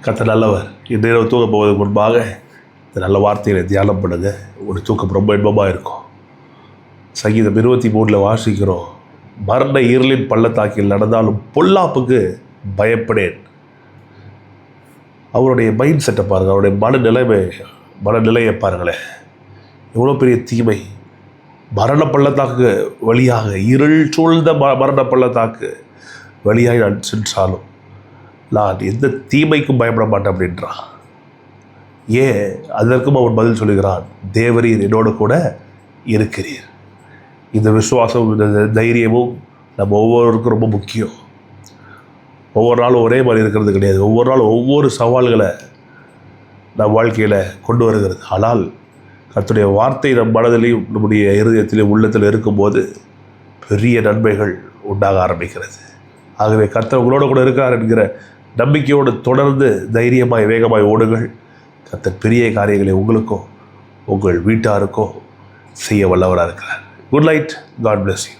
கர்த்தர் நல்லவர். இன்றைய தூங்க போவதற்கு முன்பாக இந்த நல்ல வார்த்தைகளை தியானம் பண்ணுங்க. ஒரு தூக்கம் ரொம்ப இன்பமாக இருக்கும். சங்கீதம் 23 வாசிக்கிறோம், மரண இருளின் பள்ளத்தாக்கில் நடந்தாலும் பொல்லாப்புக்கு பயப்படேன். அவருடைய மைண்ட் செட்டை பாருங்கள், அவருடைய மனநிலையை பாருங்களேன். எவ்வளோ பெரிய தீமை! மரண பள்ளத்தாக்கு வழியாக, இருள் சூழ்ந்த மரண பள்ளத்தாக்கு வழியாக நான் சென்றாலும் நான் எந்த தீமைக்கும் பயப்பட மாட்டேன் அப்படின்றான். ஏன்? அதற்கும் அவன் பதில் சொல்லுகிறான், தேவரீர் என்னோடு கூட இருக்கிறீர். இந்த விசுவாசம், இந்த தைரியமும் நம்ம ஒவ்வொருவருக்கும் ரொம்ப முக்கியம். ஒவ்வொரு நாளும் ஒரே மாதிரி இருக்கிறது கிடையாது. ஒவ்வொரு நாளும் ஒவ்வொரு சவால்களை நம் வாழ்க்கையில் கொண்டு வருகிறது. ஆனால் கர்த்தருடைய வார்த்தை நம் மனதிலையும் நம்முடைய இருதயத்திலையும் உள்ளத்தில் இருக்கும்போது பெரிய நன்மைகள் உண்டாக ஆரம்பிக்கிறது. ஆகவே கர்த்தர் உங்களோட கூட இருக்கார் என்கிற நம்பிக்கையோடு தொடர்ந்து தைரியமாய் வேகமாய் ஓடுங்கள். கர்த்தர் பெரிய காரியங்களை உங்களுக்கோ உங்கள் வீட்டாருக்கோ செய்ய வல்லவராக இருக்கிறார். Good night. God bless you.